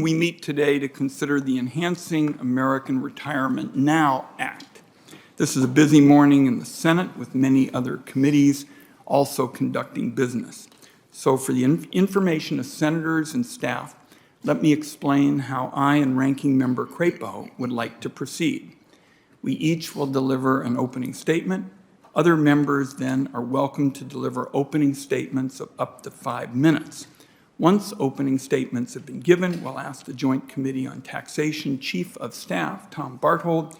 We meet today to consider the Enhancing American Retirement Now Act. This is a busy morning in the Senate with many other committees also conducting business. So for the information of senators and staff, let me explain how I and Ranking Member Crapo would like to proceed. We each will deliver an opening statement. Other members then are welcome to deliver opening statements of up to 5 minutes. Once opening statements have been given, we'll ask the Joint Committee on Taxation Chief of Staff, Tom Barthold,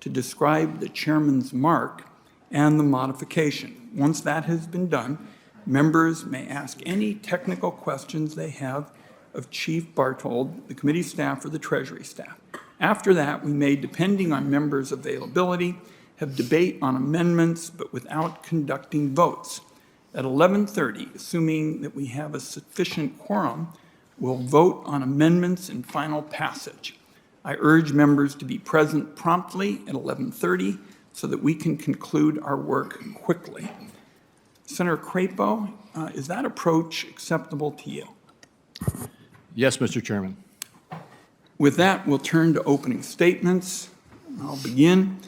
to describe the chairman's mark and the modification. Once that has been done, members may ask any technical questions they have of Chief Barthold, the committee staff, or the Treasury staff. After that, we may, depending on members' availability, have debate on amendments, but without conducting votes. At 11:30, assuming that we have a sufficient quorum, we'll vote on amendments and final passage. I urge members to be present promptly at 11:30 so that we can conclude our work quickly. Senator Crapo, is that approach acceptable to you? Yes, Mr. Chairman. With that, we'll turn to opening statements. I'll begin.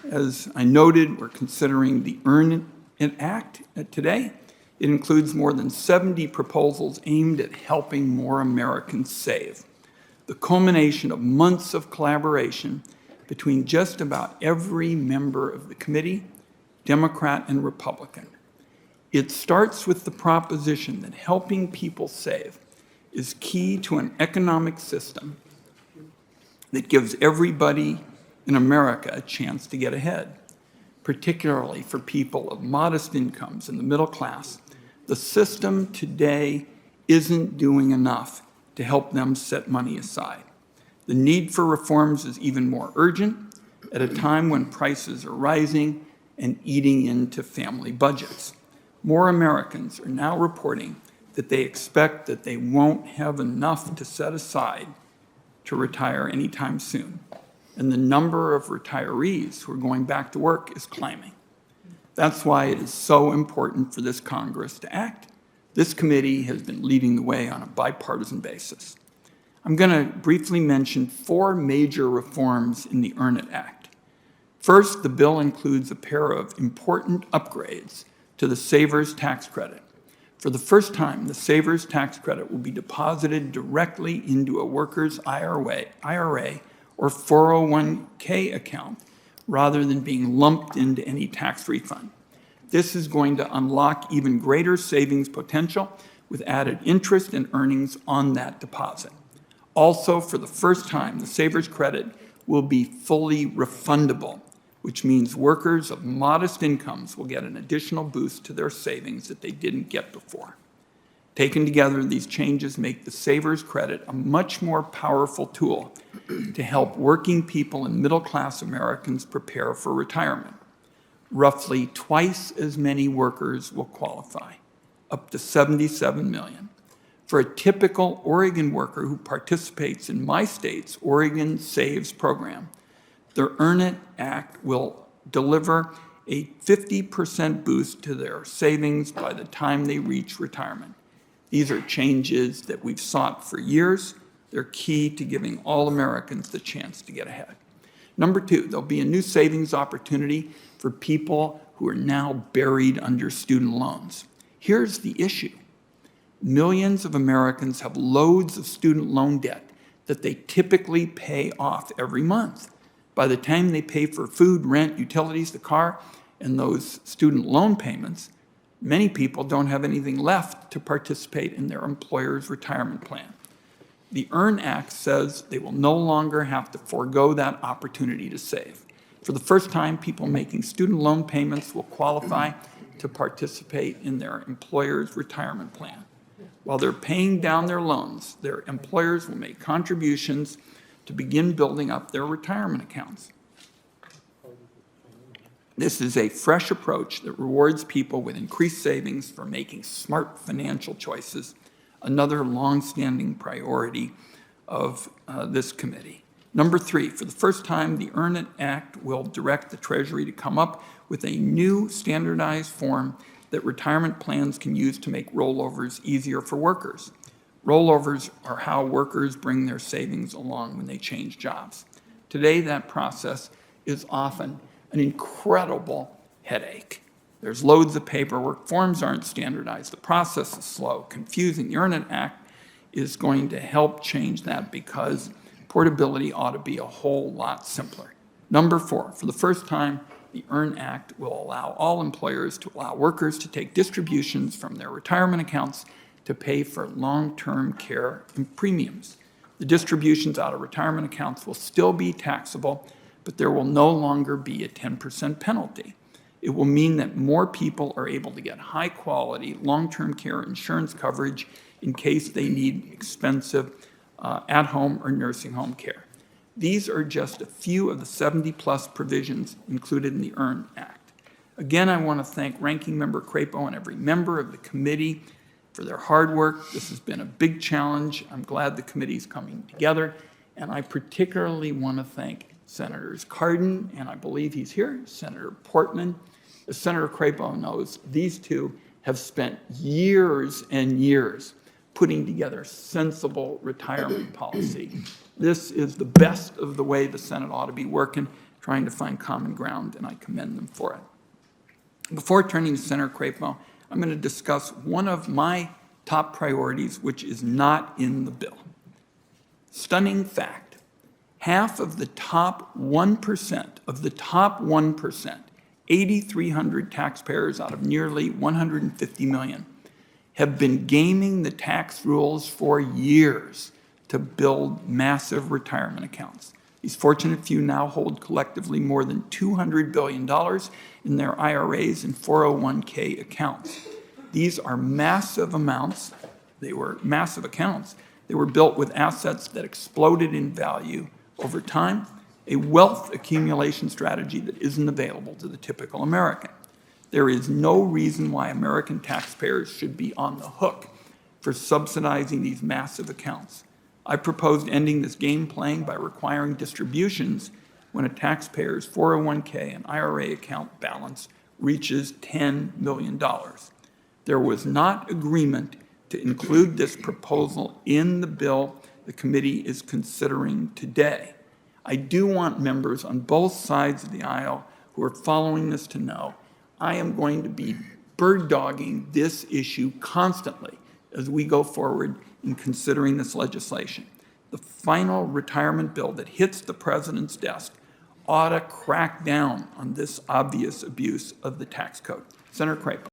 As I noted, we're considering the Earn It Act today. It includes more than 70 proposals aimed at helping more Americans save. The culmination of months of collaboration between just about every member of the committee, Democrat and Republican. It starts with the proposition that helping people save is key to an economic system that gives everybody in America a chance to get ahead, particularly for people of modest incomes and the middle class. The system today isn't doing enough to help them set money aside. The need for reforms is even more urgent at a time when prices are rising and eating into family budgets. More Americans are now reporting that they expect that they won't have enough to set aside to retire anytime soon. And the number of retirees who are going back to work is climbing. That's why it is so important for this Congress to act. This committee has been leading the way on a bipartisan basis. I'm going to briefly mention 4 major reforms in the Earn It Act. First, the bill includes a pair of important upgrades to the Savers Tax Credit. For the first time, the Savers Tax Credit will be deposited directly into a worker's IRA or 401k account rather than being lumped into any tax refund. This is going to unlock even greater savings potential with added interest and earnings on that deposit. Also, for the first time, the Savers Credit will be fully refundable, which means workers of modest incomes will get an additional boost to their savings that they didn't get before. Taken together, these changes make the Savers Credit a much more powerful tool to help working people and middle-class Americans prepare for retirement. Roughly twice as many workers will qualify, up to 77 million. For a typical Oregon worker who participates in my state's Oregon Saves program, the Earn It Act will deliver a 50% boost to their savings by the time they reach retirement. These are changes that we've sought for years. They're key to giving all Americans the chance to get ahead. Number 2, there'll be a new savings opportunity for people who are now buried under student loans. Here's the issue. Millions of Americans have loads of student loan debt that they typically pay off every month. By the time they pay for food, rent, utilities, the car, and those student loan payments, many people don't have anything left to participate in their employer's retirement plan. The Earn Act says they will no longer have to forego that opportunity to save. For the first time, people making student loan payments will qualify to participate in their employer's retirement plan. While they're paying down their loans, their employers will make contributions to begin building up their retirement accounts. This is a fresh approach that rewards people with increased savings for making smart financial choices, another long-standing priority of this committee. Number 3, for the first time, the Earn It Act will direct the Treasury to come up with a new standardized form that retirement plans can use to make rollovers easier for workers. Rollovers are how workers bring their savings along when they change jobs. Today, that process is often an incredible headache. There's loads of paperwork, forms aren't standardized, the process is slow, confusing. The Earn It Act is going to help change that because portability ought to be a whole lot simpler. Number 4, for the first time, the Earn Act will allow all employers to allow workers to take distributions from their retirement accounts to pay for long-term care and premiums. The distributions out of retirement accounts will still be taxable, but there will no longer be a 10% penalty. It will mean that more people are able to get high-quality long-term care insurance coverage in case they need expensive at-home or nursing home care. These are just a few of the 70-plus provisions included in the Earn Act. Again, I want to thank Ranking Member Crapo and every member of the committee for their hard work. This has been a big challenge. I'm glad the committee is coming together. And I particularly want to thank Senators Cardin, and I believe he's here, Senator Portman. As Senator Crapo knows, these two have spent years and years putting together sensible retirement policy. This is the best of the way the Senate ought to be working, trying to find common ground, and I commend them for it. Before turning to Senator Crapo, I'm going to discuss one of my top priorities, which is not in the bill. Stunning fact, half of the top 1% of the top 1%, 8,300 taxpayers out of nearly 150 million, have been gaming the tax rules for years to build massive retirement accounts. These fortunate few now hold collectively more than $200 billion in their IRAs and 401k accounts. These are massive amounts. They were massive accounts. They were built with assets that exploded in value over time, a wealth accumulation strategy that isn't available to the typical American. There is no reason why American taxpayers should be on the hook for subsidizing these massive accounts. I proposed ending this game playing by requiring distributions when a taxpayer's 401k and IRA account balance reaches $10 million. There was not agreement to include this proposal in the bill the committee is considering today. I do want members on both sides of the aisle who are following this to know I am going to be bird-dogging this issue constantly as we go forward in considering this legislation. The final retirement bill that hits the president's desk ought to crack down on this obvious abuse of the tax code. Senator Crapo.